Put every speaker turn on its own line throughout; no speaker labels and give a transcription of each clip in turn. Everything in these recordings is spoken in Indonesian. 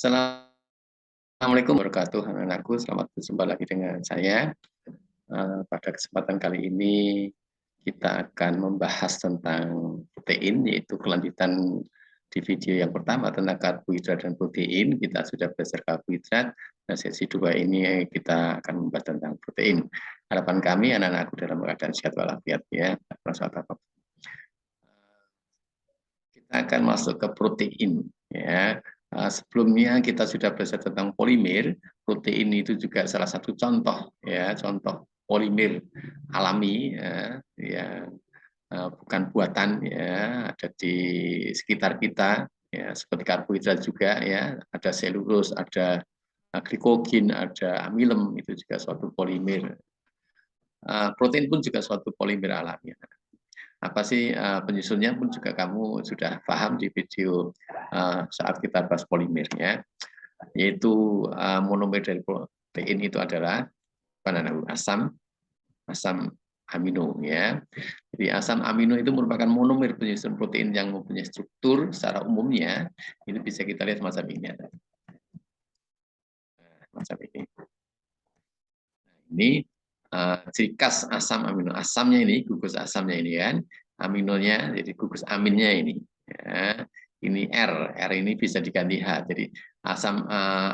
Assalamualaikum warahmatullahi wabarakatuh, anak-anakku. Selamat berjumpa lagi dengan saya. Pada kesempatan kali ini kita akan membahas tentang protein, yaitu kelanjutan di video yang pertama tentang karbohidrat dan protein. Kita sudah belajar karbohidrat. Nah, sesi 2 ini kita akan membahas tentang protein. Harapan kami anak-anakku dalam keadaan sehat walafiat ya. Kita akan masuk ke protein ya. Sebelumnya kita sudah belajar tentang polimer. Protein itu juga salah satu contoh ya, contoh polimer alami ya, yang bukan buatan ya, ada di sekitar kita ya, seperti karbohidrat juga ya, ada selulus, ada glikogen, ada amilem, itu juga suatu polimer. Protein pun juga suatu polimer alami. Apa sih penyusunnya pun juga kamu sudah paham di video saat kita bahas polimernya, yaitu monomer dari protein itu adalah asam amino ya. Jadi asam amino itu merupakan monomer penyusun protein yang mempunyai struktur secara umumnya ini bisa kita lihat macam ini. Macam ini. Ini ciri khas asam amino. Asamnya ini, gugus asamnya ini kan, aminonya, jadi gugus aminnya ini. Ya. Ini R ini bisa diganti H. Jadi asam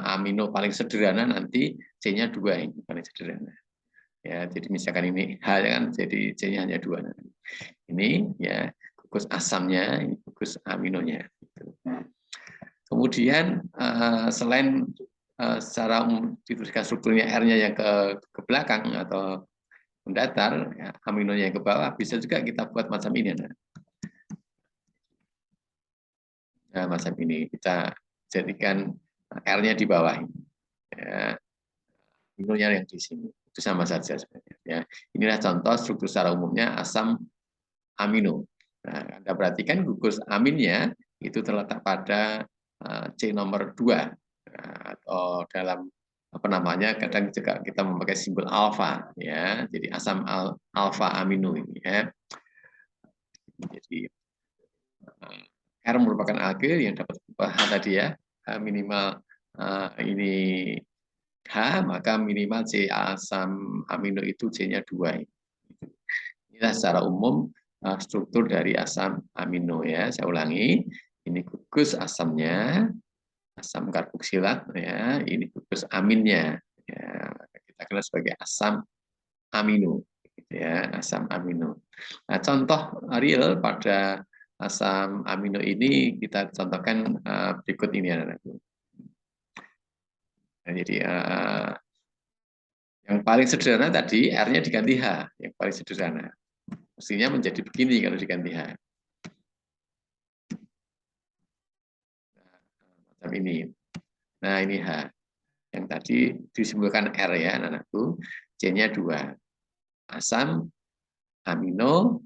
amino paling sederhana nanti C-nya 2 ini paling sederhana. Ya, jadi misalkan ini H kan, jadi C-nya hanya 2. Ini ya gugus asamnya, ini gugus aminonya. Kemudian selain secara umum dituliskan strukturnya R-nya yang ke belakang atau mendatar, ya, aminonya yang ke bawah, bisa juga kita buat macam ini. Nah, macam ini kita jadikan R-nya di bawah. Ya, aminonya yang di sini. Itu sama saja sebenarnya. Ya. Inilah contoh struktur secara umumnya asam amino. Nah, Anda perhatikan gugus aminnya itu terletak pada C nomor 2. Atau dalam apa namanya, kadang juga kita memakai simbol alfa ya, jadi asam alfa amino ini ya. Jadi R merupakan alkil yang dapat H tadi ya, minimal ini H, maka minimal C asam amino itu C-nya 2. Inilah secara umum struktur dari asam amino ya. Saya ulangi, ini gugus asamnya, asam karboksilat ya, ini gugus aminnya ya, kita kenal sebagai asam amino ya, asam amino. Nah, contoh real pada asam amino ini kita contohkan berikut ini anak-anakku. Nah, jadi yang paling sederhana tadi R-nya diganti H, yang paling sederhana. Mestinya menjadi begini kalau diganti H. Nah, macam ini. Nah, ini H. Yang tadi disimbolkan R ya, anak-anakku. C-nya 2. Asam amino,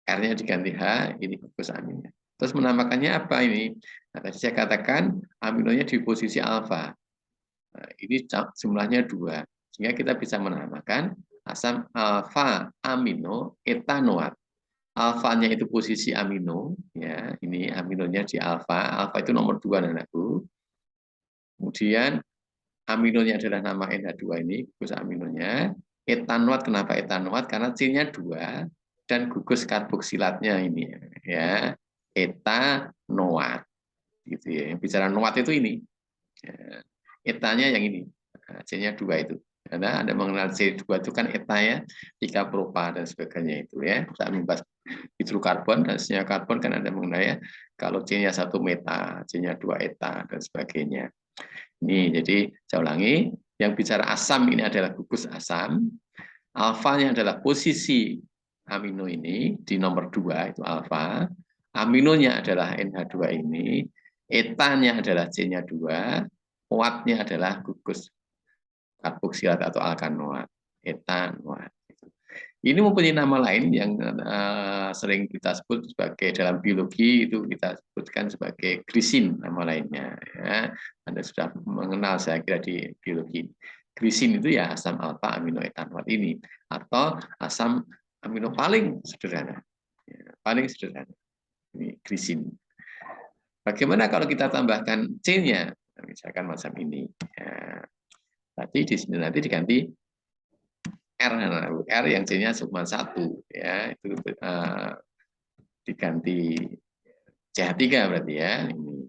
R-nya diganti H, ini gugus aminnya. Terus menambahkannya apa ini? Nah, tadi saya katakan aminonya di posisi alfa. Nah, ini jumlahnya 2. Sehingga kita bisa menamakan asam alfa amino etanoat. Alfanya itu posisi amino, ya, ini aminonya di alfa. Alfa itu nomor 2 anakku. Kemudian aminonya adalah nama NH2 ini, gugus aminonya. Etanoat, kenapa etanoat? Karena C-nya 2 dan gugus karboksilatnya ini ya, etanoat. Gitu ya. Yang bicara noat itu ini. Ya. Etanya yang ini. Nah, C-nya 2 itu. Karena Anda mengenal C2 itu kan eta ya, 3 propa dan sebagainya itu ya. Saat membahas hidrokarbon dan senyawa karbon kan Anda mengenal ya, kalau C-nya 1 meta, C-nya 2 eta dan sebagainya. Ini jadi saya ulangi, yang bicara asam ini adalah gugus asam, alfanya adalah posisi amino ini di nomor 2 itu alfa, aminonya adalah NH2 ini, etanya adalah C-nya 2, OAT-nya adalah gugus karboksilat atau alkanoat, etanoat. Ini mempunyai nama lain yang sering kita sebut sebagai dalam biologi itu kita sebutkan sebagai glisin, nama lainnya. Ya. Anda sudah mengenal saya kira di biologi. Glisin itu ya asam alfa amino etanoat ini atau asam amino paling sederhana, ya, paling sederhana. Ini glisin. Bagaimana kalau kita tambahkan C-nya? misalkan macam ini. Ya. Tapi di sini nanti diganti R, R yang C-nya cuma 1, ya itu diganti CH3 berarti ya. Ini.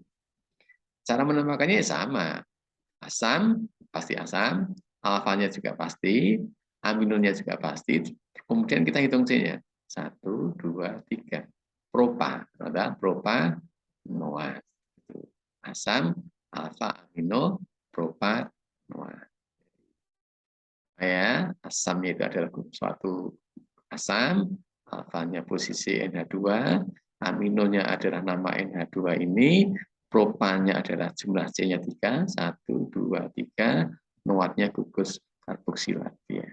Cara menambahkannya sama, asam pasti asam, alfanya juga pasti, aminonya juga pasti. Kemudian kita hitung C-nya 1, 2, 3. Propa, ada propanoa. Asam, alfa, amino, propanoa. Ya, asamnya itu adalah suatu asam, alfanya posisi NH2, aminonya adalah nama NH2 ini, propanya adalah jumlah C-nya 3, 1, 2, 3, noatnya gugus karboksilat. Ya.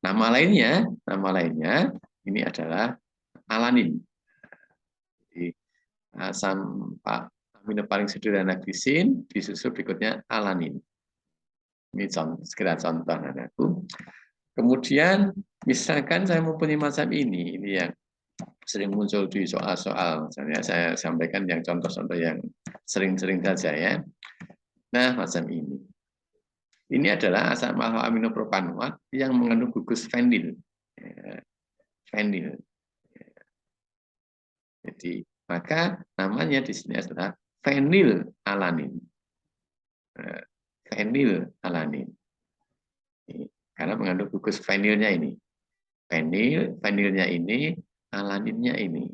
Nama lainnya ini adalah alanin. Jadi, asam amino paling sederhana glisin, disusul berikutnya alanin. Ini sekedar contoh anakku. Kemudian misalkan saya mempunyai macam ini yang sering muncul di soal-soal, misalnya saya sampaikan yang contoh-contoh yang sering-sering saja ya. Nah, macam ini. Ini adalah asam alfa aminopropanoat yang mengandung gugus fenil. Fenil. Jadi, maka namanya di sini adalah fenilalanin. Fenilalanin. Karena mengandung gugus fenilnya ini. Fenilnya ini, alaninnya ini.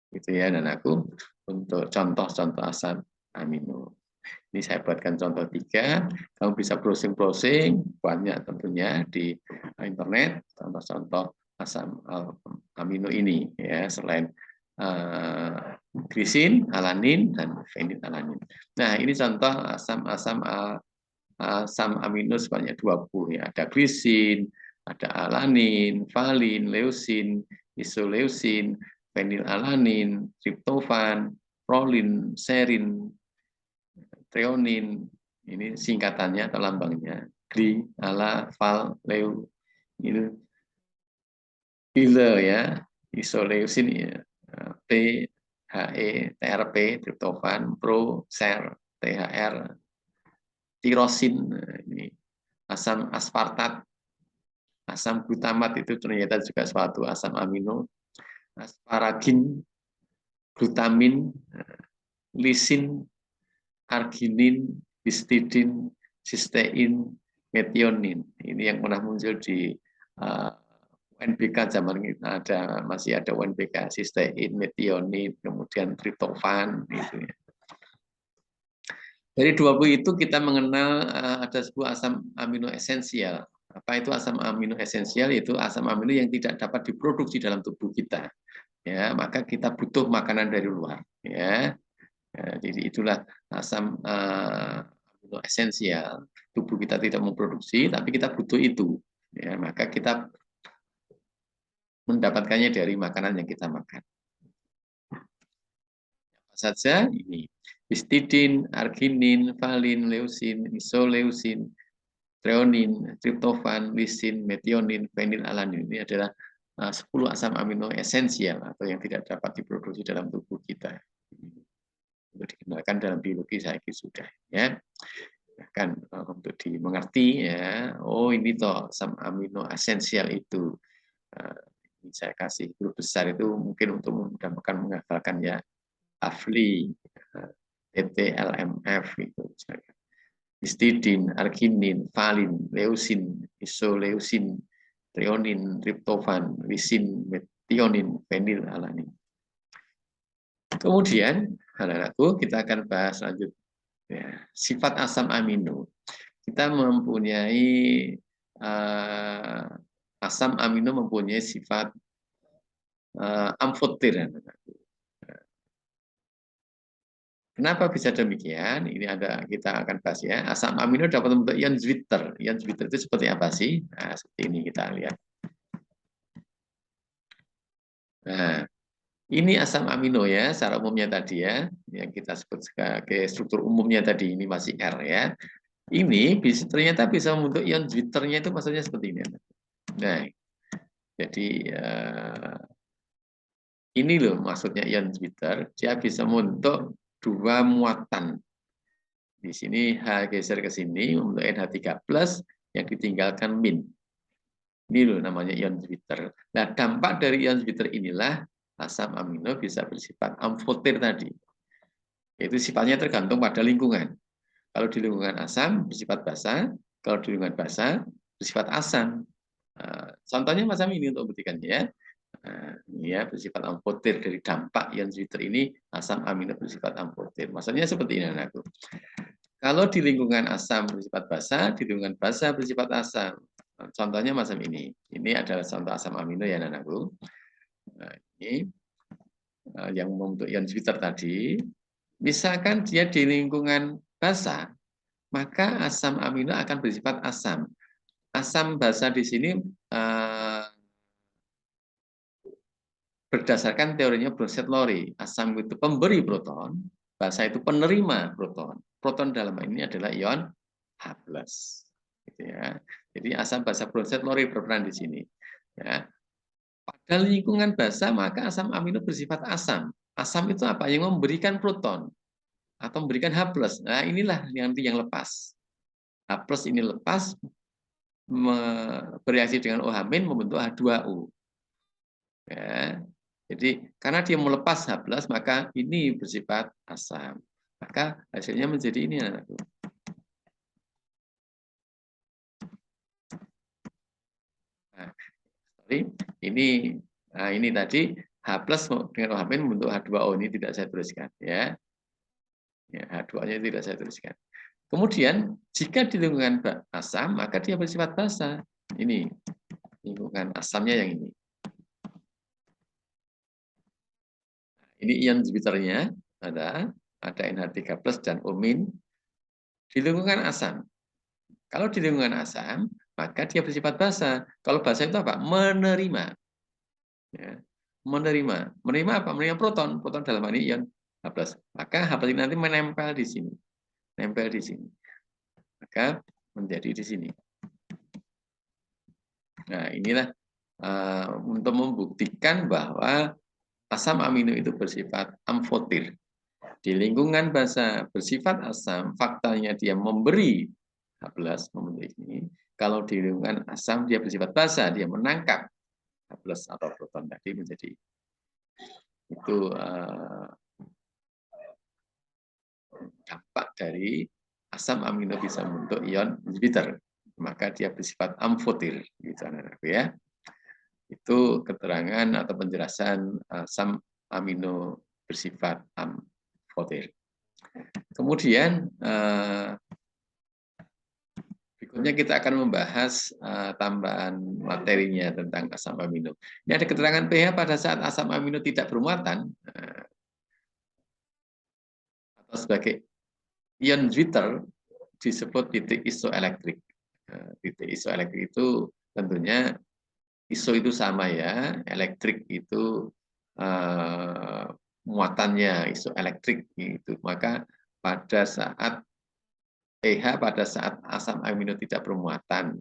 Gitu ya, dan aku untuk contoh-contoh asam amino. Ini saya buatkan contoh 3. Kamu bisa browsing-browsing, banyak tentunya di internet, contoh-contoh asam amino ini. Ya, selain glisin, alanin, dan fenilalanin. Nah, ini contoh asam amino sebanyak 20. Ya. Ada glisin, ada alanin, valin, leusin, isoleusin, fenilalanin, triptofan, prolin, serin, treonin, ini singkatannya atau lambangnya. Gli, ala, val, leu, ini ile ya, isoleusin ya, P, HE, TRP, triptofan, pro, ser, THR, tirosin, ini asam aspartat, asam glutamat itu ternyata juga suatu asam amino, asparagin, glutamin, lisin, arginin, histidin, sistein, metionin. Ini yang pernah muncul di UNBK zaman kita masih ada UNBK, sistein, metionin, kemudian triptofan gitu ya. Dari 20 itu kita mengenal ada sebuah asam amino esensial. Apa itu asam amino esensial? Yaitu asam amino yang tidak dapat diproduksi dalam tubuh kita. Ya, maka kita butuh makanan dari luar. Ya, jadi itulah asam amino esensial. Tubuh kita tidak memproduksi, tapi kita butuh itu. Ya, maka kita mendapatkannya dari makanan yang kita makan. Apa saja ini? Histidin, arginin, valin, leusin, isoleusin, treonin, triptofan, lisin, metionin, fenilalanin. Ini adalah 10 asam amino esensial atau yang tidak dapat diproduksi dalam tubuh kita. Untuk dikenalkan dalam biologi saya sudah ya. Bahkan untuk dimengerti ya, oh ini toh asam amino esensial itu. Ini saya kasih huruf besar itu mungkin untuk memudahkan menghafalkan ya. AFLI, TTLMF itu misalnya. Histidin, arginin, valin, leusin, isoleusin, treonin, triptofan, lisin, metionin, fenilalanin. Kemudian, anak-anakku, kita akan bahas lanjut ya, sifat asam amino. Kita mempunyai asam amino mempunyai sifat amfoter. Kenapa bisa demikian? Ini kita akan bahas ya. Asam amino dapat membentuk ion Zwitter. Ion Zwitter itu seperti apa sih? Nah, seperti ini kita lihat. Nah, ini asam amino ya, secara umumnya tadi ya, yang kita sebut sebagai struktur umumnya tadi ini masih R ya. Ini ternyata bisa membentuk ion Zwitternya itu maksudnya seperti ini. Nah, jadi ini loh maksudnya ion Zwitter, dia bisa membentuk dua muatan. Di sini H geser ke sini membentuk NH3+, yang ditinggalkan min. Ini loh namanya ion Jupiter. Nah, dampak dari ion Jupiter inilah asam amino bisa bersifat amfoter tadi. Itu sifatnya tergantung pada lingkungan. Kalau di lingkungan asam bersifat basa, kalau di lingkungan basa bersifat asam. Contohnya macam ini untuk buktikannya ya. Ini ya bersifat amfoter dari dampak ion Jupiter ini, asam amino bersifat amfoter. Maksudnya seperti ini anakku. Kalau di lingkungan asam bersifat basa, di lingkungan basa bersifat asam. Contohnya macam ini. Ini adalah contoh asam amino ya anakku. Nah, ini yang membentuk ion Jupiter tadi. Misalkan dia di lingkungan basa, maka asam amino akan bersifat asam. Asam basa di sini berdasarkan teorinya Bronsted-Lowry. Asam itu pemberi proton, basa itu penerima proton. Proton dalam ini adalah ion H+. Gitu ya. Jadi asam basa Bronsted-Lowry berperan di sini. Ya. Pada lingkungan basa maka asam amino bersifat asam. Asam itu apa? Yang memberikan proton atau memberikan H+. Nah, inilah nanti yang lepas. H+ ini lepas bereaksi dengan OH- membentuk H2O. Ya. Jadi karena dia melepas H+, maka ini bersifat asam. Maka hasilnya menjadi ini anakku. Nah, ini tadi H+ dengan OH- membentuk H2O, ini tidak saya tuliskan ya. H2O-nya tidak saya tuliskan. Kemudian jika di lingkungan asam maka dia bersifat basa. Ini lingkungan asamnya yang ini. Ini ion Jupiternya ada NH3+ dan O- di lingkungan asam. Kalau di lingkungan asam, maka dia bersifat basa. Kalau basa itu apa? Menerima. Ya. Menerima apa? Menerima proton. Proton dalam hal ini ion H+. Maka H+ ini nanti menempel di sini. Nempel di sini. Maka menjadi di sini. Nah, inilah untuk membuktikan bahwa asam amino itu bersifat amfoter. Di lingkungan basa bersifat asam, faktanya dia memberi H+, membentuk ini. Kalau di lingkungan asam dia bersifat basa, dia menangkap H+ atau proton tadi menjadi itu dampak dari asam amino bisa membentuk ion Jupiter. Maka dia bersifat amfoter, gitu anak-anakku ya. Itu keterangan atau penjelasan asam amino bersifat amfoter. Kemudian berikutnya kita akan membahas tambahan materinya tentang asam amino. Ini ada keterangan pH pada saat asam amino tidak bermuatan atau sebagai ion Jupiter disebut titik isoelektrik. Titik isoelektrik itu tentunya iso itu sama ya, elektrik itu muatannya isoelektrik gitu. Maka pada saat pH pada saat asam amino tidak bermuatan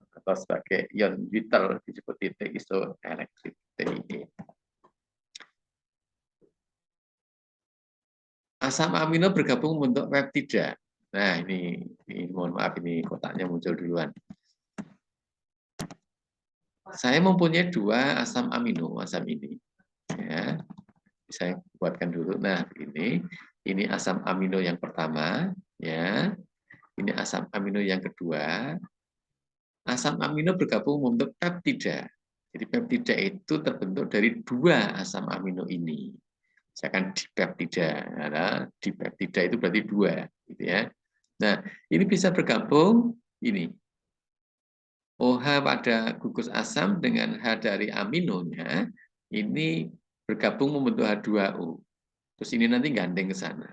atau sebagai ion Jupiter disebut titik isoelektrik TiE. Asam amino bergabung membentuk peptida. Nah, ini mohon maaf ini kotaknya muncul duluan. Saya mempunyai dua asam amino, asam ini. Ya, saya buatkan dulu. Nah, ini asam amino yang pertama, ya. Ini asam amino yang kedua. Asam amino bergabung membentuk peptida. Jadi peptida itu terbentuk dari dua asam amino ini. Misalkan dipeptida. Nah, dipeptida itu berarti dua, gitu ya. Nah, ini bisa bergabung ini. OH pada gugus asam dengan H dari aminonya ini bergabung membentuk H2O. Terus ini nanti gandeng ke sana.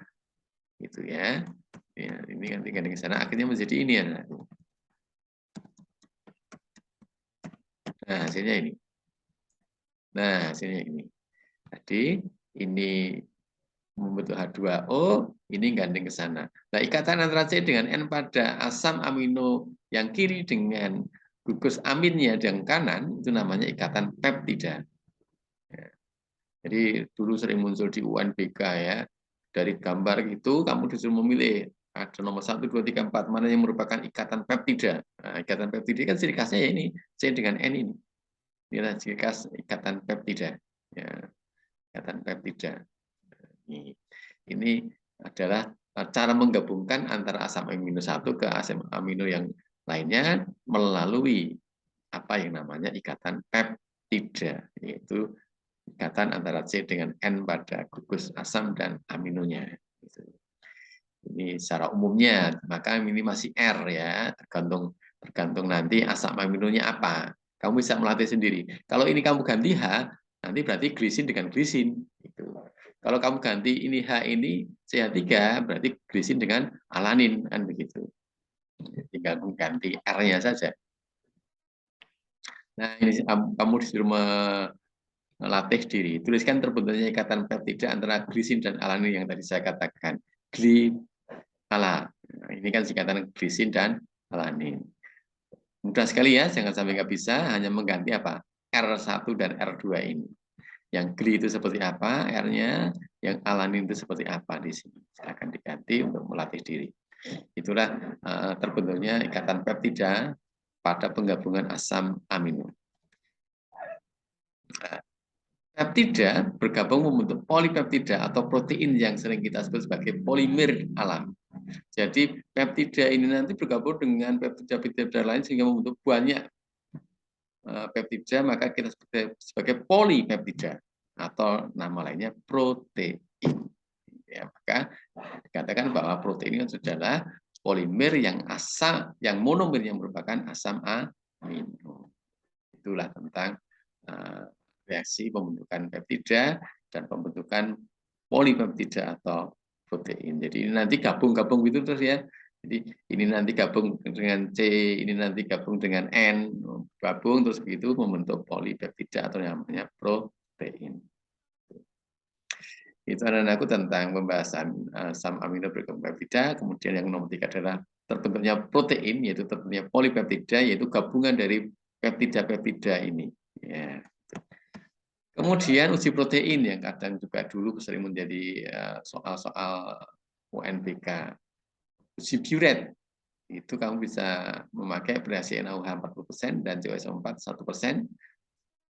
Gitu ya. Ya, ini nanti gandeng ke sana akhirnya menjadi ini ya. Nah, hasilnya ini. Nah, hasilnya ini. Tadi ini membentuk H2O, ini gandeng ke sana. Nah, ikatan antara C dengan N pada asam amino yang kiri dengan gugus aminnya yang kanan, itu namanya ikatan peptida. Ya. Jadi dulu sering muncul di UNBK ya, Dari gambar itu kamu disuruh memilih ada nomor 1, 2, 3, 4 mana yang merupakan ikatan peptida. Nah, ikatan peptida kan ciri khasnya ya ini C dengan N ini. Inilah ciri khas ikatan peptida. Ya, ikatan peptida. Ini adalah cara menggabungkan antara asam amino 1 ke asam amino yang lainnya melalui apa yang namanya ikatan peptida, yaitu ikatan antara C dengan N pada gugus asam dan aminonya. Ini secara umumnya, maka ini masih R ya, tergantung nanti asam aminonya apa. Kamu bisa melatih sendiri. Kalau ini kamu ganti H, nanti berarti glisin dengan glisin. Gitu. Kalau kamu ganti ini H ini CH3, berarti glisin dengan alanin, kan begitu. Tinggal mengganti R-nya saja. Nah, ini kamu disuruh melatih diri. Tuliskan terbentuknya ikatan peptida antara glisin dan alanin yang tadi saya katakan. Ala. Nah, ini kan singkatan glisin dan alanin. Mudah sekali ya, jangan sampai nggak bisa, hanya mengganti apa? R1 dan R2 ini. Yang gli itu seperti apa R-nya, yang alanin itu seperti apa di sini. Silakan diganti untuk melatih diri. Itulah terbentuknya ikatan peptida pada penggabungan asam amino. Nah, peptida bergabung membentuk polipeptida atau protein yang sering kita sebut sebagai polimer alami. Jadi peptida ini nanti bergabung dengan peptida-peptida lain sehingga membentuk banyak peptida, maka kita sebut sebagai polipeptida atau nama lainnya protein. Ya, maka dikatakan bahwa protein itu adalah polimer yang monomer yang merupakan asam amino. Itulah tentang reaksi pembentukan peptida dan pembentukan polipeptida atau protein. Jadi ini nanti gabung-gabung gitu terus ya. Jadi ini nanti gabung dengan C, ini nanti gabung dengan N, gabung terus begitu membentuk polipeptida atau yang namanya protein. Itu anak-anakku tentang pembahasan asam amino bergabung peptida. Kemudian yang nomor 3 adalah terbentuknya protein, yaitu terbentuknya polipeptida, yaitu gabungan dari peptida-peptida ini. Ya. Kemudian uji protein yang kadang juga dulu sering menjadi soal-soal UNBK. Uji Biuret, itu kamu bisa memakai bereaksi NaOH 40% dan COSO4 1%.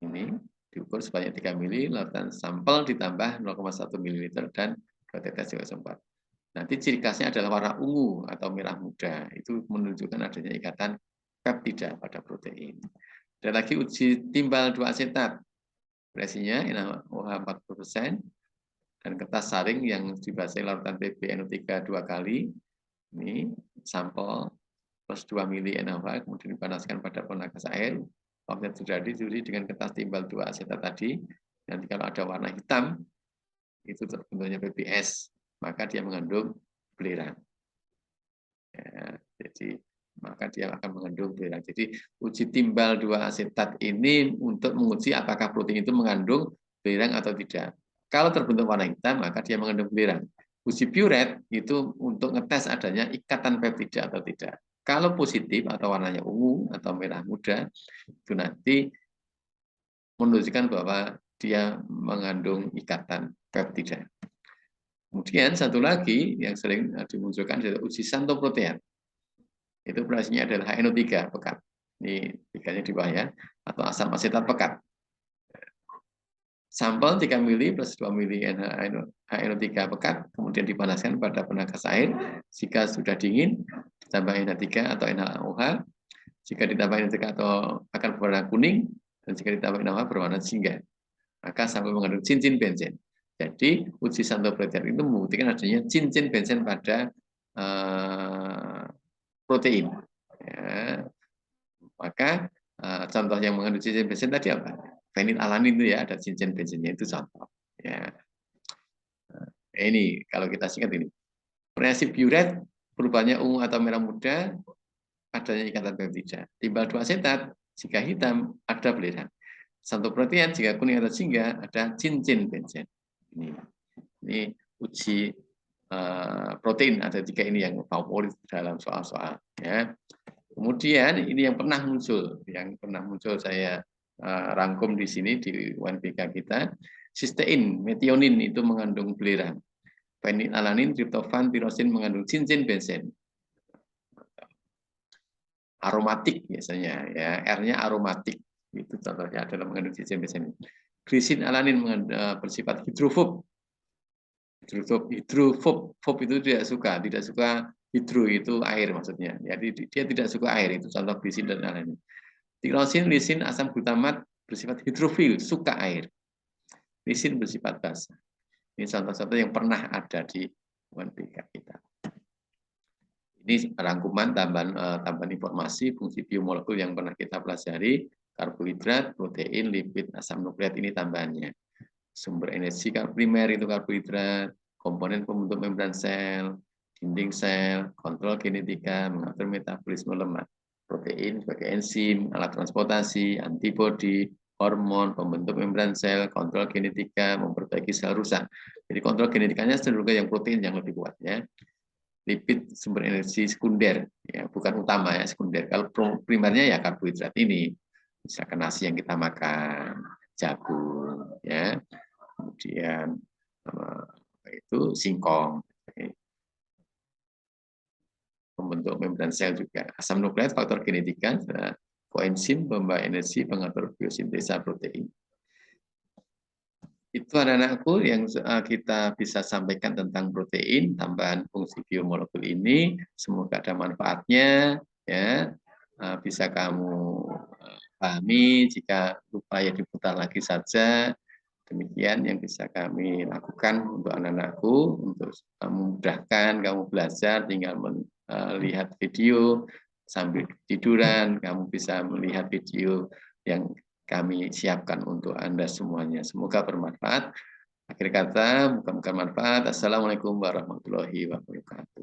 Ini diukur sebanyak 3 mili, lautan sampel ditambah 0,1 ml dan 2 tetes COSO4. Nanti ciri khasnya adalah warna ungu atau merah muda. Itu menunjukkan adanya ikatan peptida pada protein. Ada lagi uji timbal 2 asetat. Reaksinya NaOH 40% dan kertas saring yang dibasahi larutan PbNO3 2 kali. Ini sampel plus 2 mili NaOH kemudian dipanaskan pada penagas air. Waktunya terjadi dengan kertas timbal 2 asetat tadi. Nanti kalau ada warna hitam itu terbentuknya PBS, maka dia mengandung belerang. Ya, jadi maka dia akan mengandung belerang. Jadi uji timbal 2 asetat ini untuk menguji apakah protein itu mengandung belerang atau tidak. Kalau terbentuk warna hitam, maka dia mengandung belerang. Uji Biuret itu untuk ngetes adanya ikatan peptida atau tidak. Kalau positif atau warnanya ungu atau merah muda, itu nanti menunjukkan bahwa dia mengandung ikatan peptida. Kemudian satu lagi yang sering dimunculkan adalah uji santoprotean. Itu reaksinya adalah HNO3 pekat. Ini tiganya di bawah ya, atau asam asetat pekat. Sampel 3 mili plus 2 mili HNO3 pekat, kemudian dipanaskan pada penagas air. Jika sudah dingin, ditambah NH3 atau NaOH. Jika ditambah NH3 atau akan berwarna kuning, dan jika ditambah NaOH berwarna jingga. Maka sampel mengandung cincin benzen. Jadi uji santoprotean itu membuktikan adanya cincin benzen pada protein. Ya. Maka contoh yang mengandung cincin benzen tadi apa? Fenilalanin itu ya, ada cincin benzennya itu contoh. Ya. Ini kalau kita singkat ini. Reaksi Biuret perubahannya ungu atau merah muda, adanya ikatan peptida. Timbal 2 asetat, jika hitam ada belerang. Santoprotean jika kuning atau jingga ada cincin benzen. Ini uji protein, ada 3 ini yang favorit dalam soal-soal. Ya. Kemudian ini yang pernah muncul saya rangkum di sini di UNBK kita, sistein, metionin itu mengandung belerang. Fenilalanin, triptofan, tirosin mengandung cincin benzen. Aromatik biasanya ya, R-nya aromatik. Itu contohnya adalah mengandung cincin benzen. Glisin alanin bersifat hidrofob. Hidrofob itu tidak suka hidro itu air maksudnya. Jadi dia tidak suka air, itu contoh glisin dan alanin. Tirosin, lisin, asam glutamat bersifat hidrofil, suka air. Lisin bersifat basah. Ini contoh-contoh yang pernah ada di UNBK kita. Ini rangkuman tambahan informasi fungsi biomolekul yang pernah kita pelajari, karbohidrat, protein, lipid, asam nukleat, ini tambahannya. Sumber energi primer itu karbohidrat, komponen pembentuk membran sel, dinding sel, kontrol genetika, mengatur metabolisme lemak. Protein sebagai enzim, alat transportasi, antibodi, hormon, pembentuk membran sel, kontrol genetika, memperbaiki sel rusak. Jadi kontrol genetikanya cenderung yang protein yang lebih kuat ya. Lipid sumber energi sekunder, ya bukan utama ya, sekunder. Kalau primernya ya karbohidrat ini, misalkan nasi yang kita makan, jagung, ya, kemudian itu singkong, pembentuk membran sel juga. Asam nukleat, faktor genetika, koenzim, pembawa energi, pengatur biosintesa protein. Itu anak-anakku yang kita bisa sampaikan tentang protein, tambahan fungsi biomolekul ini. Semoga ada manfaatnya, ya. Bisa kamu pahami. Jika lupa ya diputar lagi saja. Demikian yang bisa kami lakukan untuk anak-anakku, untuk memudahkan kamu belajar, tinggal melihat video sambil tiduran, kamu bisa melihat video yang kami siapkan untuk Anda semuanya. Semoga bermanfaat. Akhir kata, mudah-mudahan manfaat. Assalamualaikum warahmatullahi wabarakatuh.